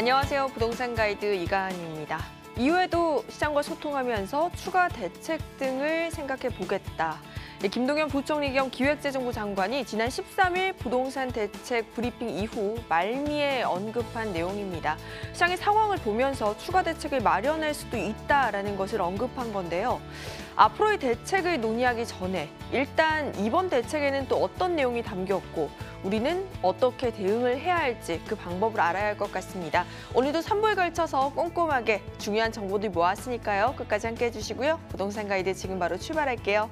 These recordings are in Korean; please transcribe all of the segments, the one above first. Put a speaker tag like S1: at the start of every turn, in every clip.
S1: 안녕하세요. 부동산 가이드 이가은입니다. 이후에도 시장과 소통하면서 추가 대책 등을 생각해 보겠다. 김동연 부총리 겸 기획재정부 장관이 지난 13일 부동산 대책 브리핑 이후 말미에 언급한 내용입니다. 시장의 상황을 보면서 추가 대책을 마련할 수도 있다라는 것을 언급한 건데요. 앞으로의 대책을 논의하기 전에 일단 이번 대책에는 또 어떤 내용이 담겼고 우리는 어떻게 대응을 해야 할지 그 방법을 알아야 할 것 같습니다. 오늘도 3부에 걸쳐서 꼼꼼하게 중요한 정보들 모았으니까요. 끝까지 함께 해주시고요. 부동산 가이드 지금 바로 출발할게요.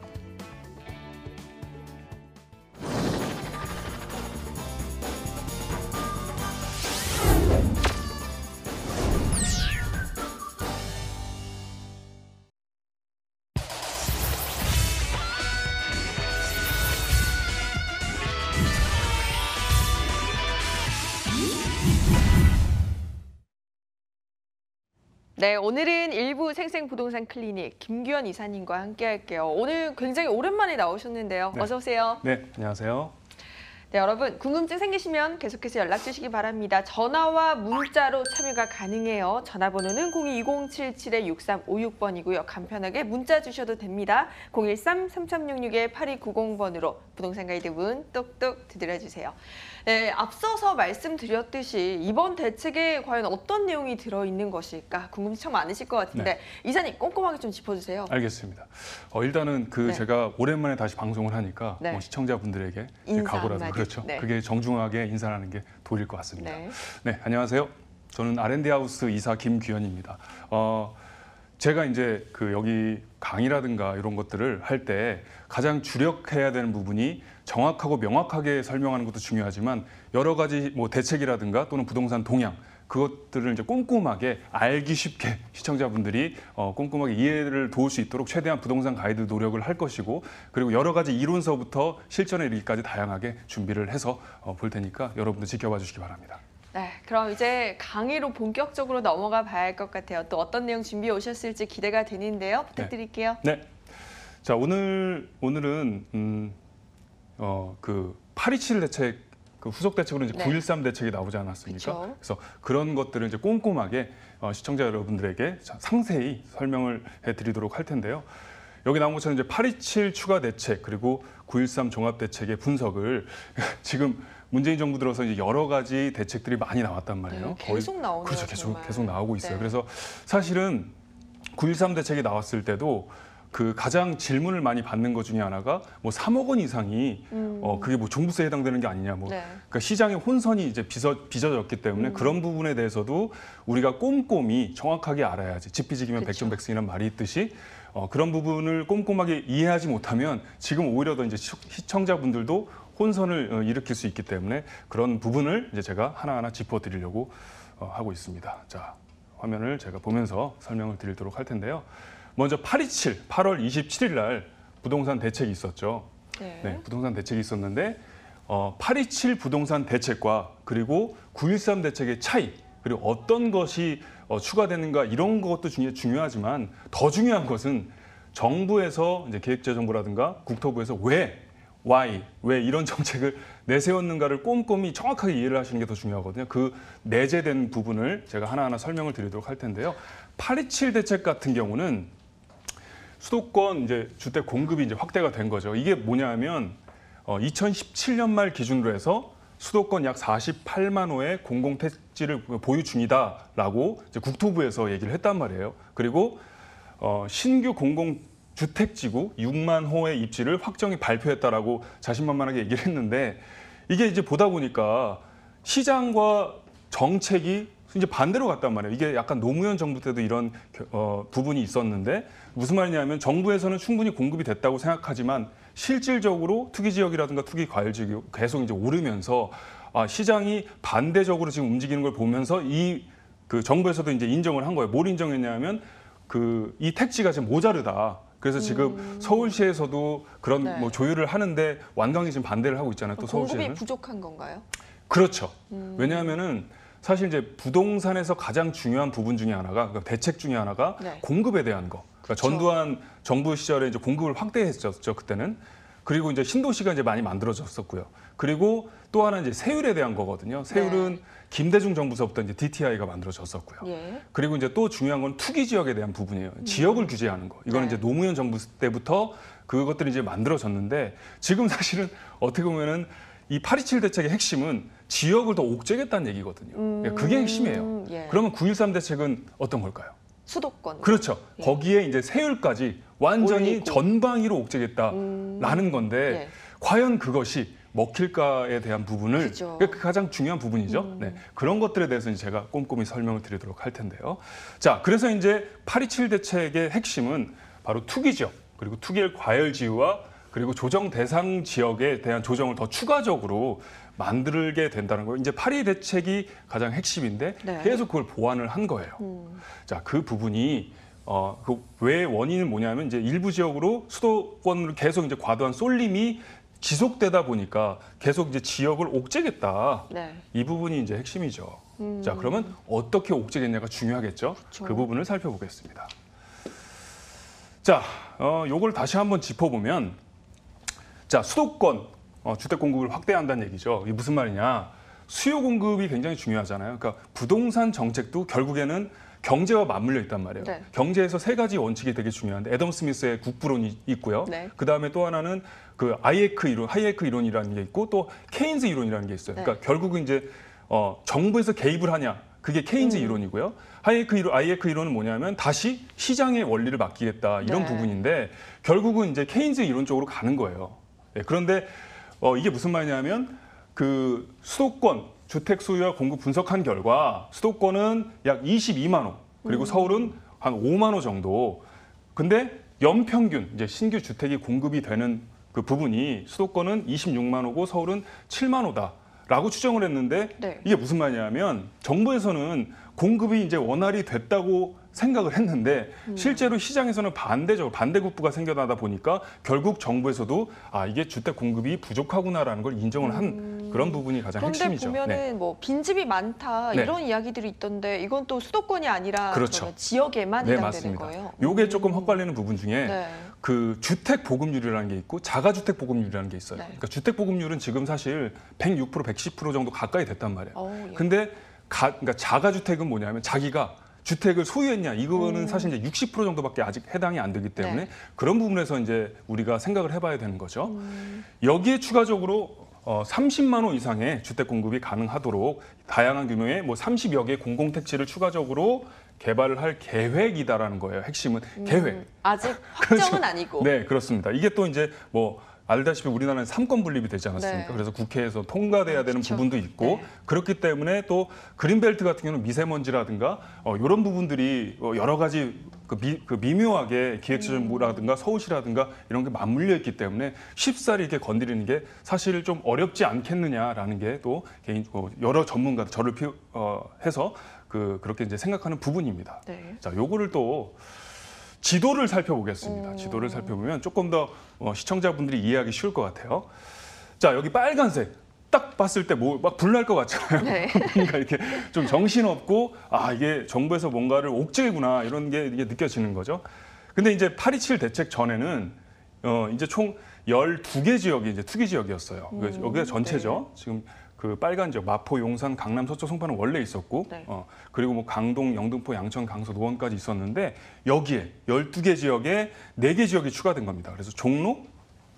S1: 네, 오늘은 일부 생생부동산 클리닉 김규현 이사님과 함께 할게요. 오늘 굉장히 오랜만에 나오셨는데요.
S2: 네.
S1: 어서 오세요.
S2: 네, 안녕하세요.
S1: 네, 여러분 궁금증 생기시면 계속해서 연락 주시기 바랍니다. 전화와 문자로 참여가 가능해요. 전화번호는 02-2077-6356번이고요. 간편하게 문자 주셔도 됩니다. 013-3366-8290번으로 부동산 가이드 문 똑똑 두드려주세요. 네, 앞서서 말씀드렸듯이 이번 대책에 과연 어떤 내용이 들어있는 것일까 궁금증 참 많으실 것 같은데
S2: 네.
S1: 이사님 꼼꼼하게 좀 짚어주세요.
S2: 알겠습니다. 일단은
S1: 네.
S2: 제가 오랜만에 다시 방송을 하니까
S1: 네.
S2: 시청자분들에게
S1: 인사
S2: 각오라도
S1: 한마디.
S2: 그렇죠.
S1: 네.
S2: 그게 정중하게 인사하는 게 도릴 것 같습니다.
S1: 네.
S2: 네, 안녕하세요. 저는 R&D하우스 이사 김규현입니다. 제가 이제 여기 강의라든가 이런 것들을 할 때 가장 주력해야 되는 부분이 정확하고 명확하게 설명하는 것도 중요하지만 여러 가지 대책이라든가 또는 부동산 동향 그것들을 이제 꼼꼼하게 알기 쉽게 시청자분들이 꼼꼼하게 이해를 도울 수 있도록 최대한 부동산 가이드 노력을 할 것이고 그리고 여러 가지 이론서부터 실전에 이르기까지 다양하게 준비를 해서 볼 테니까 여러분들 지켜봐 주시기 바랍니다.
S1: 네, 그럼 이제 강의로 본격적으로 넘어가 봐야 할 것 같아요. 또 어떤 내용 준비해 오셨을지 기대가 되는데요. 부탁드릴게요.
S2: 네. 자, 오늘은 827 대책 후속 대책으로 이제
S1: 네.
S2: 913 대책이 나오지 않았습니까?
S1: 그쵸.
S2: 그래서 그런 것들을 이제 꼼꼼하게 시청자 여러분들에게 상세히 설명을 해드리도록 할 텐데요. 여기 나온 것처럼 이제 827 추가 대책 그리고 913 종합 대책의 분석을 지금 문재인 정부 들어서 이제 여러 가지 대책들이 많이 나왔단 말이에요.
S1: 계속 나오네요.
S2: 그렇죠, 계속 나오고 있어요.
S1: 네.
S2: 그래서 사실은 913 대책이 나왔을 때도 가장 질문을 많이 받는 것 중에 하나가 3억 원 이상이 그게 종부세에 해당되는 게 아니냐
S1: 네.
S2: 그러니까 시장의 혼선이 이제 빚어졌기 때문에 그런 부분에 대해서도 우리가 꼼꼼히 정확하게 알아야지 지피지기면 백전백승이라는 말이 있듯이 그런 부분을 꼼꼼하게 이해하지 못하면 지금 오히려 더 이제 시청자분들도 혼선을 일으킬 수 있기 때문에 그런 부분을 이제 제가 하나하나 짚어드리려고 하고 있습니다. 자, 화면을 제가 보면서 설명을 드리도록 할 텐데요. 먼저 827, 8월 27일 날 부동산 대책이 있었죠. 네, 부동산 대책이 있었는데 827 부동산 대책과 그리고 913 대책의 차이 그리고 어떤 것이 추가되는가 이런 것도 중요하지만 더 중요한 것은 정부에서 이제 기획재정부라든가 국토부에서 왜 이런 정책을 내세웠는가를 꼼꼼히 정확하게 이해를 하시는 게 더 중요하거든요. 그 내재된 부분을 제가 하나하나 설명을 드리도록 할 텐데요. 827 대책 같은 경우는 수도권 이제 주택 공급이 이제 확대가 된 거죠. 이게 뭐냐면 2017년 말 기준으로 해서 수도권 약 48만 호의 공공택지를 보유 중이다라고 이제 국토부에서 얘기를 했단 말이에요. 그리고 신규 공공주택지구 6만 호의 입지를 확정히 발표했다라고 자신만만하게 얘기를 했는데 이게 이제 보다 보니까 시장과 정책이 이제 반대로 갔단 말이에요. 이게 약간 노무현 정부 때도 이런 부분이 있었는데 무슨 말이냐면 정부에서는 충분히 공급이 됐다고 생각하지만 실질적으로 투기 지역이라든가 투기 과열 지역이 계속 이제 오르면서 시장이 반대적으로 지금 움직이는 걸 보면서 정부에서도 이제 인정을 한 거예요. 뭘 인정했냐면 이 택지가 지금 모자르다. 그래서 지금 서울시에서도 그런 조율을 하는데 완강히 지금 반대를 하고 있잖아요. 또 서울시에는.
S1: 공급이 부족한 건가요?
S2: 그렇죠. 왜냐하면은 사실 이제 부동산에서 가장 중요한 부분 중에 하나가 그러니까 대책 중에 하나가 공급에 대한 거. 그러니까 전두환 정부 시절에 이제 공급을 확대했었죠. 그때는. 그리고 이제 신도시가 이제 많이 만들어졌었고요. 그리고 또 하나 이제 세율에 대한 거거든요. 세율은
S1: 네.
S2: 김대중 정부서부터 이제 DTI가 만들어졌었고요.
S1: 예.
S2: 그리고 이제 또 중요한 건 투기 지역에 대한 부분이에요. 지역을 규제하는 거. 이거는
S1: 네.
S2: 이제 노무현 정부 때부터 그것들이 이제 만들어졌는데 지금 사실은 어떻게 보면은 이 8.27 대책의 핵심은 지역을 더 옥죄겠다는 얘기거든요. 그게 핵심이에요.
S1: 예.
S2: 그러면 9.13 대책은 어떤 걸까요?
S1: 수도권.
S2: 그렇죠.
S1: 예.
S2: 거기에 이제 세율까지 완전히
S1: 올리고.
S2: 전방위로 옥죄겠다라는 건데
S1: 예.
S2: 과연 그것이 먹힐까에 대한 부분을
S1: 그죠.
S2: 그게 가장 중요한 부분이죠. 네, 그런 것들에 대해서 이제 제가 꼼꼼히 설명을 드리도록 할 텐데요. 자, 그래서 이제 8.27 대책의 핵심은 바로 투기 지역 그리고 투기 과열 지유와 그리고 조정 대상 지역에 대한 조정을 더 추가적으로 만들게 된다는 거예요. 이제 8.2 대책이 가장 핵심인데
S1: 네.
S2: 계속 그걸 보완을 한 거예요. 자, 그 부분이 그 왜 원인은 뭐냐면 이제 일부 지역으로 수도권으로 계속 이제 과도한 쏠림이 지속되다 보니까 계속 이제 지역을 옥죄겠다.
S1: 네.
S2: 이 부분이 이제 핵심이죠. 자, 그러면 어떻게 옥죄겠냐가 중요하겠죠.
S1: 그쵸.
S2: 그 부분을 살펴보겠습니다. 자, 요걸 다시 한번 짚어보면 자, 수도권 주택 공급을 확대한다는 얘기죠. 이게 무슨 말이냐? 수요 공급이 굉장히 중요하잖아요. 그러니까 부동산 정책도 결국에는 경제와 맞물려 있단 말이에요.
S1: 네.
S2: 경제에서 세 가지 원칙이 되게 중요한데 애덤 스미스의 국부론이 있고요.
S1: 네.
S2: 그다음에 또 하나는 그 하이에크 이론이라는 게 있고 또 케인즈 이론이라는 게 있어요.
S1: 네.
S2: 그러니까 결국은 이제 정부에서 개입을 하냐? 그게 케인즈 이론이고요. 하이에크 이론은 뭐냐면 다시 시장의 원리를 맡기겠다 이런
S1: 네.
S2: 부분인데 결국은 이제 케인즈 이론 쪽으로 가는 거예요. 네, 그런데 이게 무슨 말이냐면 그 수도권 주택 수요와 공급 분석한 결과 수도권은 약 22만 호 그리고 서울은 한 5만 호 정도. 근데 연평균 이제 신규 주택이 공급이 되는 그 부분이 수도권은 26만 호고 서울은 7만 호다라고 추정을 했는데
S1: 네.
S2: 이게 무슨 말이냐면 정부에서는 공급이 이제 원활히 됐다고 생각을 했는데 실제로 시장에서는 반대국부가 생겨나다 보니까 결국 정부에서도 이게 주택 공급이 부족하구나라는 걸 인정을 한 그런 부분이 가장
S1: 그런데
S2: 핵심이죠.
S1: 보면은
S2: 네.
S1: 뭐 빈집이 많다
S2: 네.
S1: 이런 이야기들이 있던데 이건 또 수도권이 아니라
S2: 그렇죠.
S1: 그러면 지역에만
S2: 네,
S1: 해당되는
S2: 맞습니다.
S1: 거예요.
S2: 요게 조금 헛갈리는 부분 중에
S1: 네.
S2: 그 주택 보급률이라는 게 있고 자가주택 보급률이라는 게 있어요.
S1: 네.
S2: 그러니까 주택 보급률은 지금 사실 106%, 110% 정도 가까이 됐단 말이에요.
S1: 예.
S2: 근데 그러니까 자가주택은 뭐냐면 자기가 주택을 소유했냐 이거는 사실 이제 60% 정도밖에 아직 해당이 안 되기 때문에
S1: 네.
S2: 그런 부분에서 이제 우리가 생각을 해봐야 되는 거죠. 여기에 추가적으로 30만 호 이상의 주택 공급이 가능하도록 다양한 규모의 뭐 30여 개 공공택지를 추가적으로 개발을 할 계획이다라는 거예요. 핵심은 계획.
S1: 아직
S2: 그렇죠.
S1: 확정은 아니고.
S2: 네, 그렇습니다. 이게 또 이제 뭐 알다시피 우리나라는 3권 분립이 되지 않았습니까?
S1: 네.
S2: 그래서 국회에서 통과돼야 되는
S1: 그렇죠.
S2: 부분도 있고
S1: 네.
S2: 그렇기 때문에 또 그린벨트 같은 경우는 미세먼지라든가 이런 부분들이 여러 가지 그 미묘하게 기획재정부라든가 서울시라든가 이런 게 맞물려 있기 때문에 쉽사리 이렇게 건드리는 게 사실 좀 어렵지 않겠느냐라는 게 또 여러 전문가들 저를 해서 그렇게 이제 생각하는 부분입니다.
S1: 네.
S2: 자, 요거를 또 지도를 살펴보겠습니다. 지도를 살펴보면 조금 더 시청자분들이 이해하기 쉬울 것 같아요. 자, 여기 빨간색 딱 봤을 때 뭐 막 불날 것 같잖아요.
S1: 네.
S2: 뭔가 이렇게 좀 정신없고 이게 정부에서 뭔가를 옥죄구나 이런 게 이게 느껴지는 거죠. 근데 이제 8.27 대책 전에는 이제 총 12개 지역이 이제 투기 지역이었어요. 여기가 전체죠. 지금 그 빨간 지역 마포, 용산, 강남, 서초, 송파는 원래 있었고
S1: 네.
S2: 그리고 뭐 강동, 영등포, 양천, 강서, 노원까지 있었는데 여기에 12개 지역에 4개 지역이 추가된 겁니다. 그래서 종로,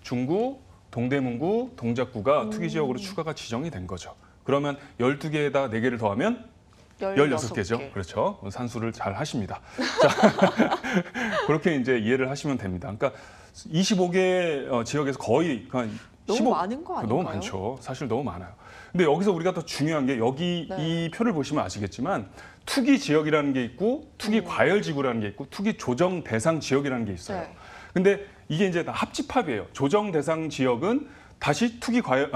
S2: 중구, 동대문구, 동작구가 투기 지역으로 추가가 지정이 된 거죠. 그러면 12개에다 4개를 더하면 16개죠. 그렇죠. 산수를 잘 하십니다. 자, 그렇게 이제 이해를 하시면 됩니다. 그러니까 25개 지역에서 거의
S1: 너무 많은 거 아닌가요?
S2: 너무 많죠. 사실 너무 많아요. 근데 여기서 우리가 더 중요한 게 여기
S1: 네.
S2: 이 표를 보시면 아시겠지만 투기 지역이라는 게 있고 투기 과열 지구라는 게 있고 투기 조정 대상 지역이라는 게 있어요.
S1: 네.
S2: 근데 이게 이제 다 합집합이에요. 조정 대상 지역은 다시 투기 과열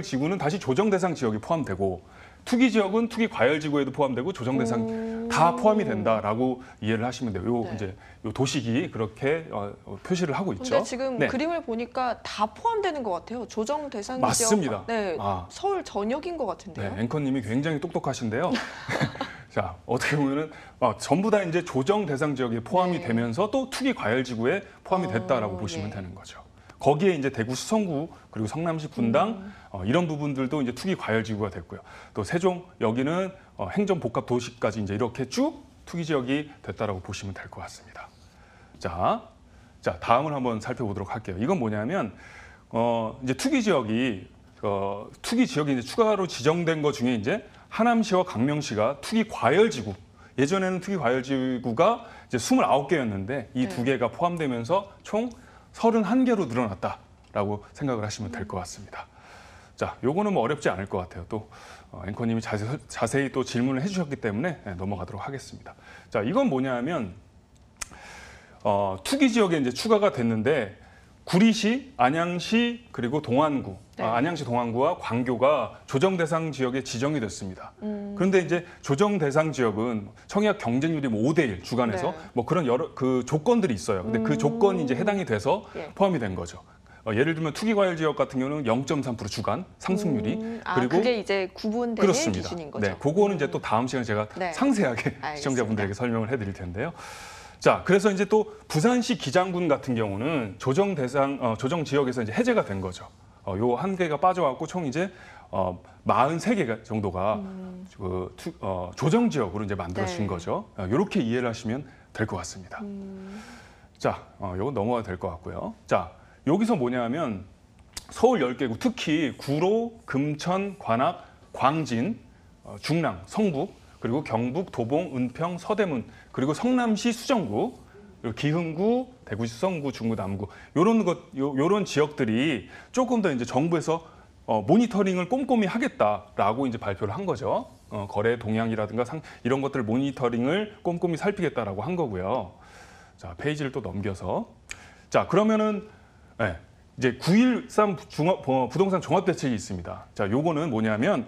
S2: 지구는 다시 조정 대상 지역이 포함되고 투기 지역은 투기 과열 지구에도 포함되고 조정 대상 다 포함이 된다라고 이해를 하시면 돼요. 요
S1: 네.
S2: 이제 요 도식이 그렇게 표시를 하고 있죠.
S1: 근데 지금
S2: 네.
S1: 그림을 보니까 다 포함되는 것 같아요. 조정 대상
S2: 맞습니다.
S1: 지역. 네.
S2: 아.
S1: 서울 전역인 것
S2: 네,
S1: 같은데요.
S2: 앵커님이 굉장히 똑똑하신데요. 자, 어떻게 보면은 전부 다 이제 조정 대상 지역에 포함이
S1: 네.
S2: 되면서 또 투기 과열 지구에 포함이 됐다라고 보시면
S1: 네.
S2: 되는 거죠. 거기에 이제 대구 수성구 그리고 성남시 분당 이런 부분들도 이제 투기 과열 지구가 됐고요. 또 세종 여기는 행정 복합 도시까지 이제 이렇게 쭉 투기 지역이 됐다라고 보시면 될 것 같습니다. 자, 다음을 한번 살펴보도록 할게요. 이건 뭐냐면 이제 투기 지역이 이제 추가로 지정된 것 중에 이제 하남시와 강명시가 투기 과열 지구. 예전에는 투기 과열 지구가 이제 29개였는데 이 두 개가 포함되면서 총 31개로 늘어났다라고 생각을 하시면 될 것 같습니다. 자, 요거는 뭐 어렵지 않을 것 같아요. 또 앵커님이 자세히 또 질문을 해주셨기 때문에 넘어가도록 하겠습니다. 자, 이건 뭐냐면 투기 지역에 이제 추가가 됐는데 구리시, 안양시 그리고 동안구,
S1: 네.
S2: 안양시 동안구와 광교가 조정 대상 지역에 지정이 됐습니다. 그런데 이제 조정 대상 지역은 청약 경쟁률이 뭐 5대1 주관에서
S1: 네.
S2: 뭐 그런 여러 그 조건들이 있어요. 근데 그 조건이 이제 해당이 돼서
S1: 예.
S2: 포함이 된 거죠. 예를 들면 투기 과열 지역 같은 경우는 0.3% 주간 상승률이 그리고
S1: 그게 이제 구분되는
S2: 그렇습니다.
S1: 기준인 거죠.
S2: 네, 그거는 이제 또 다음 시간에 제가
S1: 네.
S2: 상세하게
S1: 알겠습니다.
S2: 시청자분들에게 설명을 해드릴 텐데요. 자, 그래서 이제 또 부산시 기장군 같은 경우는 조정 대상 조정 지역에서 이제 해제가 된 거죠. 요 한 개가 빠져갖고 총 이제 43개 정도가 조정 지역으로 이제 만들어진
S1: 네.
S2: 거죠. 이렇게 이해를 하시면 될 것 같습니다. 자, 요건 넘어가도 될 것 같고요. 자, 여기서 뭐냐면 서울 10개구, 특히 구로, 금천, 관악, 광진, 중랑, 성북, 그리고 경북, 도봉, 은평, 서대문, 그리고 성남시 수정구, 그리고 기흥구, 대구시 수성구, 중구, 남구 요런 지역들이 조금 더 이제 정부에서 모니터링을 꼼꼼히 하겠다라고 이제 발표를 한 거죠. 거래 동향이라든가 이런 것들 모니터링을 꼼꼼히 살피겠다라고 한 거고요. 자, 페이지를 또 넘겨서 자, 그러면은 이제 9.13 부동산 종합 대책이 있습니다. 자, 요거는 뭐냐면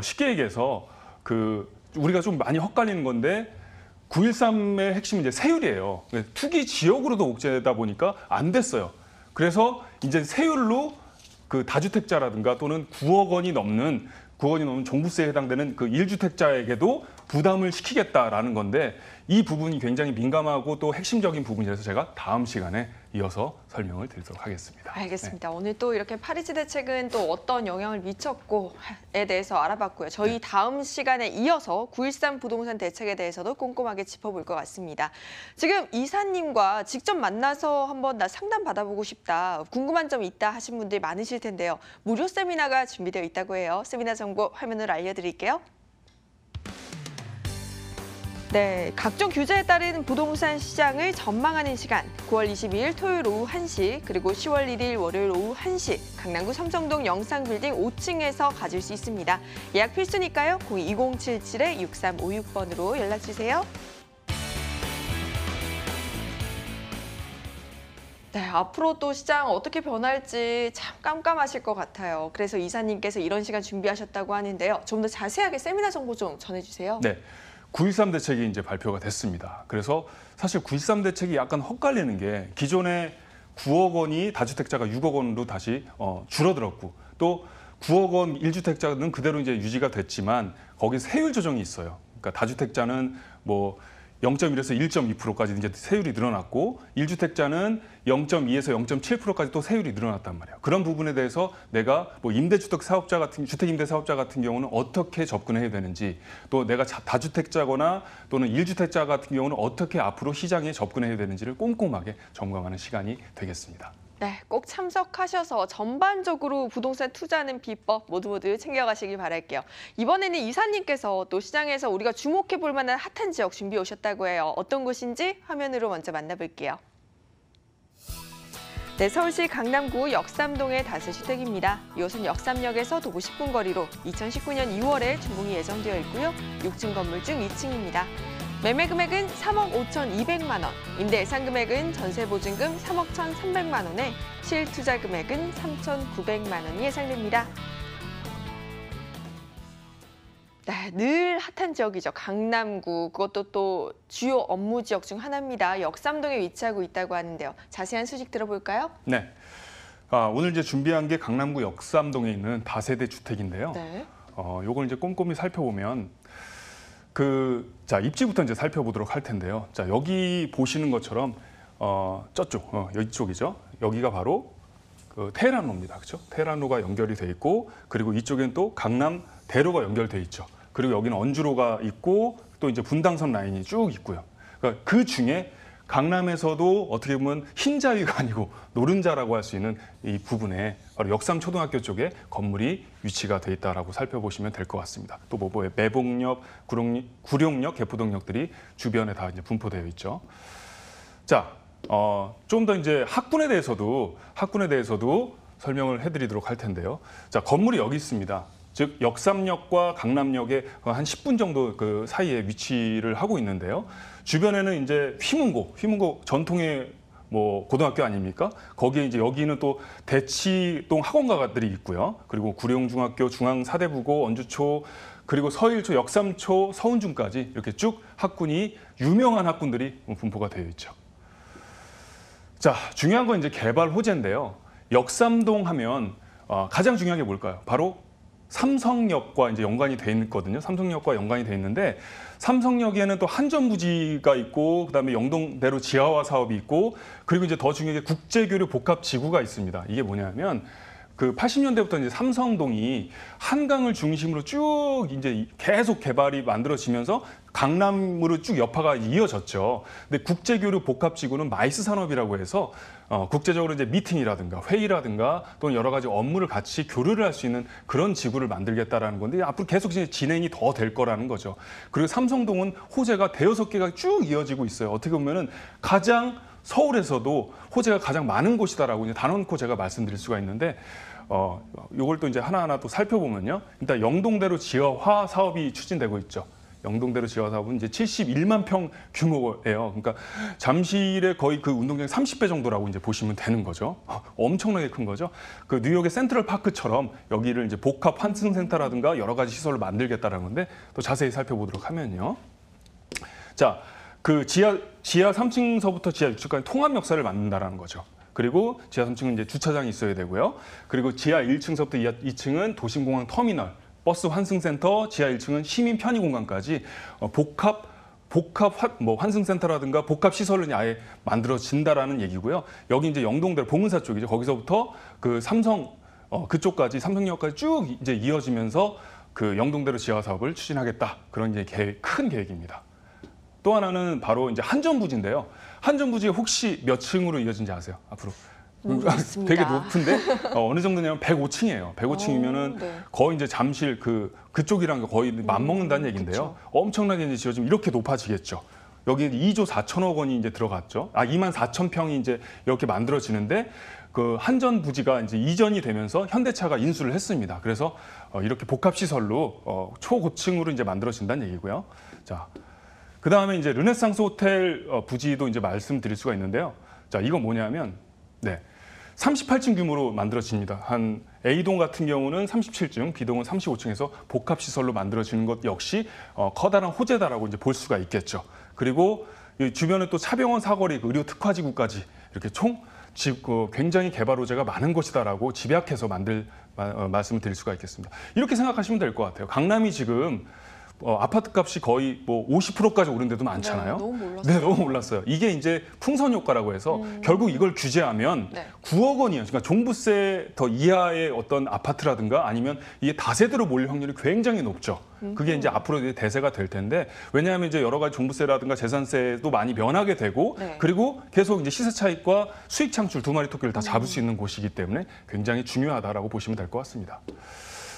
S2: 쉽게 얘기해서 우리가 좀 많이 헛갈리는 건데 9.13의 핵심은 이제 세율이에요. 투기 지역으로도 옥죄다 보니까 안 됐어요. 그래서 이제 세율로 그 다주택자라든가 또는 9억 원이 넘는 종부세에 해당되는 그 1주택자에게도 부담을 시키겠다라는 건데 이 부분이 굉장히 민감하고 또 핵심적인 부분이라서 제가 다음 시간에 이어서 설명을 드리도록 하겠습니다.
S1: 알겠습니다. 오늘 또 이렇게 파리지 대책은 또 어떤 영향을 미쳤고에 대해서 알아봤고요. 저희 다음 시간에 이어서 9.13 부동산 대책에 대해서도 꼼꼼하게 짚어볼 것 같습니다. 지금 이사님과 직접 만나서 한번 나 상담 받아보고 싶다, 궁금한 점 있다 하신 분들이 많으실 텐데요. 무료 세미나가 준비되어 있다고 해요. 세미나 정보 화면으로 알려드릴게요. 네, 각종 규제에 따른 부동산 시장을 전망하는 시간 9월 22일 토요일 오후 1시 그리고 10월 1일 월요일 오후 1시 강남구 삼성동 영상빌딩 5층에서 가질 수 있습니다. 예약 필수니까요. 02-2077-6356번으로 연락주세요. 네, 앞으로 또 시장 어떻게 변할지 참 깜깜하실 것 같아요. 그래서 이사님께서 이런 시간 준비하셨다고 하는데요. 좀 더 자세하게 세미나 정보 좀 전해주세요.
S2: 네. 9.13 대책이 이제 발표가 됐습니다. 그래서 사실 9.13 대책이 약간 헛갈리는 게 기존에 9억 원이 다주택자가 6억 원으로 다시 줄어들었고 또 9억 원 1주택자는 그대로 이제 유지가 됐지만 거기 세율 조정이 있어요. 그러니까 다주택자는 뭐 0.1에서 1.2%까지 이제 세율이 늘어났고 1주택자는 0.2에서 0.7%까지 또 세율이 늘어났단 말이에요. 그런 부분에 대해서 내가 뭐 임대주택 사업자 같은 주택 임대 사업자 같은 경우는 어떻게 접근해야 되는지 또 내가 다주택자거나 또는 1주택자 같은 경우는 어떻게 앞으로 시장에 접근해야 되는지를 꼼꼼하게 점검하는 시간이 되겠습니다.
S1: 네, 꼭 참석하셔서 전반적으로 부동산 투자하는 비법 모두 챙겨가시길 바랄게요. 이번에는 이사님께서 또 시장에서 우리가 주목해 볼 만한 핫한 지역 준비해 오셨다고 해요. 어떤 곳인지 화면으로 먼저 만나볼게요. 네, 서울시 강남구 역삼동의 다세주택입니다. 이곳은 역삼역에서 도보 10분 거리로 2019년 2월에 준공이 예정되어 있고요. 6층 건물 중 2층입니다. 매매 금액은 3억 5,200만 원, 임대 예상 금액은 전세 보증금 3억 1,300만 원에 실투자 금액은 3,900만 원이 예상됩니다. 네, 늘 핫한 지역이죠. 강남구, 그것도 또 주요 업무 지역 중 하나입니다. 역삼동에 위치하고 있다고 하는데요. 자세한 소식 들어볼까요?
S2: 네. 오늘 이제 준비한 게 강남구 역삼동에 있는 다세대 주택인데요.
S1: 네.
S2: 요걸 이제 꼼꼼히 살펴보면 자, 입지부터 이제 살펴보도록 할 텐데요. 자, 여기 보시는 것처럼 저쪽, 이쪽이죠. 여기가 바로 그 테헤란로입니다. 그렇죠? 테헤란로가 연결이 돼 있고, 그리고 이쪽엔 또 강남 대로가 연결돼 있죠. 그리고 여기는 언주로가 있고, 또 이제 분당선 라인이 쭉 있고요. 그러니까 그 중에 강남에서도 어떻게 보면 흰자위가 아니고 노른자라고 할 수 있는 이 부분에 바로 역삼초등학교 쪽에 건물이 위치가 돼 있다라고 살펴보시면 될 것 같습니다. 또 뭐 매봉역, 구룡역, 개포동역들이 주변에 다 이제 분포되어 있죠. 자, 좀 더 이제 학군에 대해서도 설명을 해드리도록 할 텐데요. 자, 건물이 여기 있습니다. 즉 역삼역과 강남역의 한 10분 정도 그 사이에 위치를 하고 있는데요. 주변에는 이제 휘문고 전통의 뭐 고등학교 아닙니까? 거기에 이제 여기는 또 대치동 학원가들이 있고요. 그리고 구룡중학교, 중앙사대부고, 언주초, 그리고 서일초, 역삼초, 서운중까지 이렇게 쭉 학군이 유명한 학군들이 분포가 되어 있죠. 자, 중요한 건 이제 개발 호재인데요. 역삼동 하면 가장 중요한 게 뭘까요? 바로 삼성역과 이제 연관이 돼 있거든요. 삼성역과 연관이 돼 있는데 삼성역에는 또 한전부지가 있고 그다음에 영동대로 지하화 사업이 있고 그리고 이제 더 중요한 게 국제교류 복합지구가 있습니다. 이게 뭐냐면 그 80년대부터 이제 삼성동이 한강을 중심으로 쭉 이제 계속 개발이 만들어지면서 강남으로 쭉 여파가 이어졌죠. 근데 국제교류 복합지구는 마이스 산업이라고 해서 국제적으로 이제 미팅이라든가 회의라든가 또는 여러 가지 업무를 같이 교류를 할 수 있는 그런 지구를 만들겠다라는 건데 앞으로 계속 이제 진행이 더 될 거라는 거죠. 그리고 삼성동은 호재가 대여섯 개가 쭉 이어지고 있어요. 어떻게 보면은 가장 서울에서도 호재가 가장 많은 곳이다라고 이제 단언코 제가 말씀드릴 수가 있는데 요걸 또 이제 하나하나 또 살펴보면요. 일단 영동대로 지하화 사업이 추진되고 있죠. 영동대로 지하화 사업은 이제 71만 평 규모예요. 그러니까 잠실의 거의 그 운동장 30배 정도라고 이제 보시면 되는 거죠. 엄청나게 큰 거죠. 그 뉴욕의 센트럴 파크처럼 여기를 이제 복합 환승센터라든가 여러 가지 시설을 만들겠다라는 건데 또 자세히 살펴보도록 하면요. 자, 그 지하 3층서부터 지하 6층까지 통합 역사를 만든다라는 거죠. 그리고 지하 3층은 이제 주차장이 있어야 되고요. 그리고 지하 1층서부터 2층은 도심공항 터미널, 버스 환승센터, 지하 1층은 시민 편의 공간까지 복합 환승센터라든가 복합 시설을 아예 만들어진다라는 얘기고요. 여기 이제 영동대로 봉은사 쪽이죠. 거기서부터 그 그쪽까지 삼성역까지 쭉 이제 이어지면서 그 영동대로 지하 사업을 추진하겠다. 그런 이제 큰 계획입니다. 또 하나는 바로 이제 한전부지인데요. 한전부지가 혹시 몇 층으로 이어진지 아세요? 앞으로 되게 높은데 어느 정도냐면 105층이에요. 105층이면은
S1: 네.
S2: 거의 이제 잠실 그쪽이랑 거의 맞먹는다는 얘기인데요.
S1: 그쵸.
S2: 엄청나게 이제 지어지면 이렇게 높아지겠죠. 여기 2조 4천억 원이 이제 들어갔죠. 2만 4천 평이 이제 이렇게 만들어지는데 그 한전 부지가 이제 이전이 되면서 현대차가 인수를 했습니다. 그래서 이렇게 복합 시설로 초고층으로 이제 만들어진다는 얘기고요. 자, 그 다음에 이제 르네상스 호텔 부지도 이제 말씀드릴 수가 있는데요. 자, 이건 뭐냐면, 네. 38층 규모로 만들어집니다. 한 A동 같은 경우는 37층, B동은 35층에서 복합시설로 만들어지는 것 역시 커다란 호재다라고 이제 볼 수가 있겠죠. 그리고 이 주변에 또 차병원 사거리, 의료 특화지구까지 이렇게 굉장히 개발 호재가 많은 곳이다라고 집약해서 말씀을 드릴 수가 있겠습니다. 이렇게 생각하시면 될 것 같아요. 강남이 지금 아파트 값이 거의 뭐 50%까지 오른 데도 많잖아요.
S1: 네, 너무 몰랐어요.
S2: 네, 너무 몰랐어요. 이게 이제 풍선 효과라고 해서 결국 이걸 규제하면
S1: 네.
S2: 9억 원이에요. 그러니까 종부세 더 이하의 어떤 아파트라든가 아니면 이게 다세대로 몰릴 확률이 굉장히 높죠. 그게 이제 앞으로 이제 대세가 될 텐데 왜냐하면 이제 여러 가지 종부세라든가 재산세도 많이 면하게 되고
S1: 네.
S2: 그리고 계속 이제 시세 차익과 수익 창출 두 마리 토끼를 다 잡을 수 있는 곳이기 때문에 굉장히 중요하다라고 보시면 될 것 같습니다.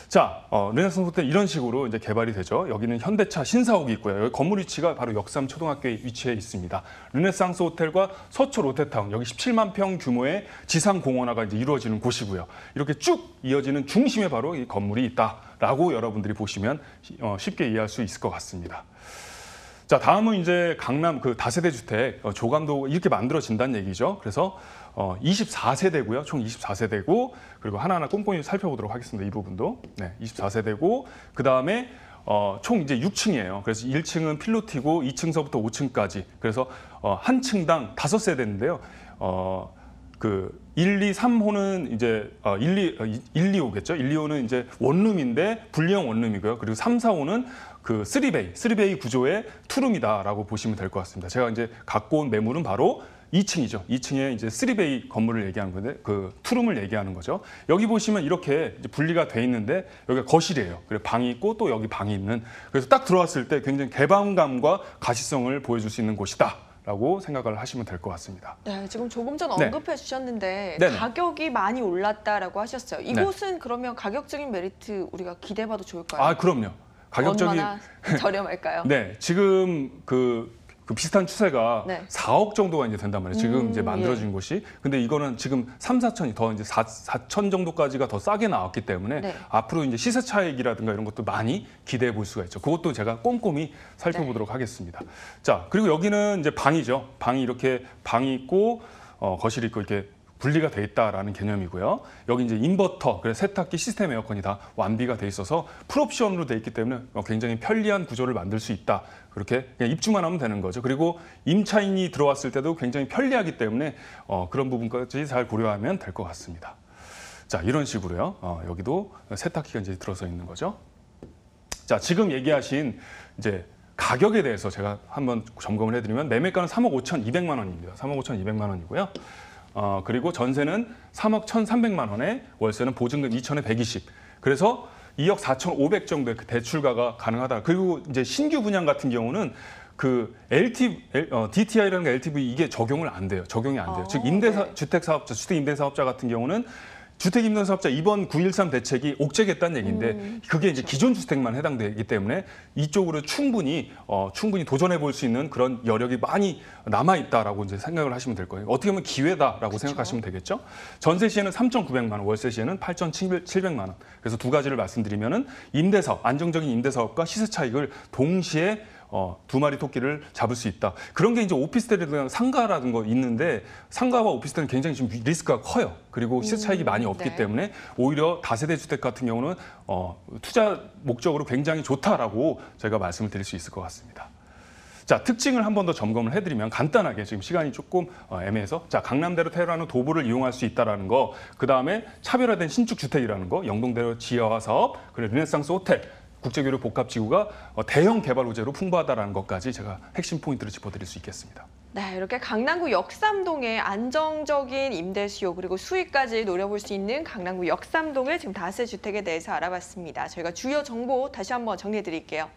S2: 자, 르네상스 호텔 이런 식으로 이제 개발이 되죠. 여기는 현대차 신사옥이 있고요. 여기 건물 위치가 바로 역삼 초등학교에 위치해 있습니다. 르네상스 호텔과 서초 롯데타운 여기 17만 평 규모의 지상 공원화가 이제 이루어지는 곳이고요. 이렇게 쭉 이어지는 중심에 바로 이 건물이 있다라고 여러분들이 보시면 쉽게 이해할 수 있을 것 같습니다. 자, 다음은 이제 강남 그 다세대 주택 조감도 이렇게 만들어진다는 얘기죠. 그래서 24세대고요. 총 24세대고 그리고 하나하나 꼼꼼히 살펴보도록 하겠습니다. 이 부분도. 네, 24세대고 그다음에 총 이제 6층이에요. 그래서 1층은 필로티고 2층서부터 5층까지. 그래서 한 층당 5세대인데요. 그 1, 2, 3호는 이제 1, 2호겠죠. 1, 2호는 이제 원룸인데 분리형 원룸이고요. 그리고 3, 4호는 그 3베이 구조의 투룸이다라고 보시면 될 것 같습니다. 제가 이제 갖고 온 매물은 바로 2층이죠. 2층에 이제 3베이 건물을 얘기하는 건데 그 투룸을 얘기하는 거죠. 여기 보시면 이렇게 이제 분리가 돼 있는데 여기가 거실이에요. 그리고 방이 있고 또 여기 방이 있는. 그래서 딱 들어왔을 때 굉장히 개방감과 가시성을 보여줄 수 있는 곳이다. 라고 생각을 하시면 될 것 같습니다.
S1: 네, 지금 조금 전
S2: 네.
S1: 언급해 주셨는데
S2: 네네.
S1: 가격이 많이 올랐다라고 하셨어요. 이곳은 그러면 가격적인 메리트 우리가 기대해봐도 좋을까요?
S2: 아, 그럼요. 가격적인
S1: 얼마나 저렴할까요?
S2: 네, 지금 그 비슷한 추세가
S1: 네.
S2: 4억 정도가 이제 된단 말이에요. 지금 이제 만들어진
S1: 예.
S2: 곳이. 근데 이거는 지금 3, 4천이 더 이제 4천 정도까지가 더 싸게 나왔기 때문에
S1: 네.
S2: 앞으로 이제 시세 차익이라든가 이런 것도 많이 기대해 볼 수가 있죠. 그것도 제가 꼼꼼히 살펴보도록 하겠습니다. 자, 그리고 여기는 이제 방이죠. 방이 이렇게 방이 있고 거실이 있고 이렇게 분리가 돼 있다라는 개념이고요. 여기 이제 인버터, 그래서 세탁기, 시스템 에어컨이 다 완비가 돼 있어서 풀옵션으로 돼 있기 때문에 굉장히 편리한 구조를 만들 수 있다. 그렇게 그냥 입주만 하면 되는 거죠. 그리고 임차인이 들어왔을 때도 굉장히 편리하기 때문에 그런 부분까지 잘 고려하면 될 것 같습니다. 자, 이런 식으로요. 여기도 세탁기가 이제 들어서 있는 거죠. 자, 지금 얘기하신 이제 가격에 대해서 제가 한번 점검을 해드리면 매매가는 3억 5,200만 원입니다. 3억 5,200만 원이고요. 그리고 전세는 3억 1,300만 원에 월세는 보증금 2천에 120. 그래서 2억 4,500 정도의 그 대출가가 가능하다. 그리고 이제 신규 분양 같은 경우는 그 DTI라는 게 LTV 이게 적용을 안 돼요. 적용이 안 돼요. 즉
S1: 네.
S2: 주택 임대사업자 같은 경우는 주택임대사업자 이번 9.13 대책이 옥죄겠다는 얘기인데 그게 이제 기존 주택만 해당되기 때문에 이쪽으로 충분히 도전해 볼 수 있는 그런 여력이 많이 남아 있다라고 이제 생각을 하시면 될 거예요. 어떻게 보면 기회다라고 생각하시면 되겠죠. 전세 시에는 3,900만 원, 월세 시에는 8,700만 원. 그래서 두 가지를 말씀드리면은 임대사업, 안정적인 임대사업과 시세 차익을 동시에 두 마리 토끼를 잡을 수 있다. 그런 게 이제 오피스텔이나 상가라는 거 있는데 상가와 오피스텔은 굉장히 좀 리스크가 커요. 그리고 시세 차익이 많이 없기
S1: 네.
S2: 때문에 오히려 다세대 주택 같은 경우는 투자 목적으로 굉장히 좋다라고 저희가 말씀을 드릴 수 있을 것 같습니다. 자, 특징을 한 번 더 점검을 해드리면 간단하게 지금 시간이 조금 애매해서 자, 강남대로 테라는 도보를 이용할 수 있다라는 거, 그 다음에 차별화된 신축 주택이라는 거, 영동대로 지하화 사업, 그리고 르네상스 호텔. 국제교류 복합지구가 대형 개발 호재로 풍부하다는 것까지 제가 핵심 포인트를 짚어드릴 수 있겠습니다.
S1: 네, 이렇게 강남구 역삼동의 안정적인 임대 수요 그리고 수익까지 노려볼 수 있는 강남구 역삼동을 지금 다세 주택에 대해서 알아봤습니다. 저희가 주요 정보 다시 한번 정리해 드릴게요.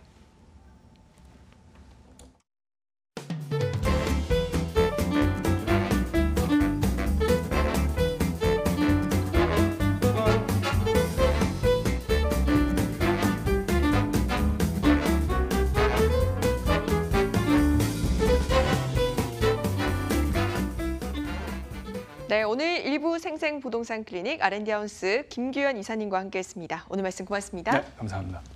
S1: 네, 오늘 일부 생생부동산 클리닉 R&D 하우스 김규현 이사님과 함께했습니다. 오늘 말씀 고맙습니다.
S2: 네, 감사합니다.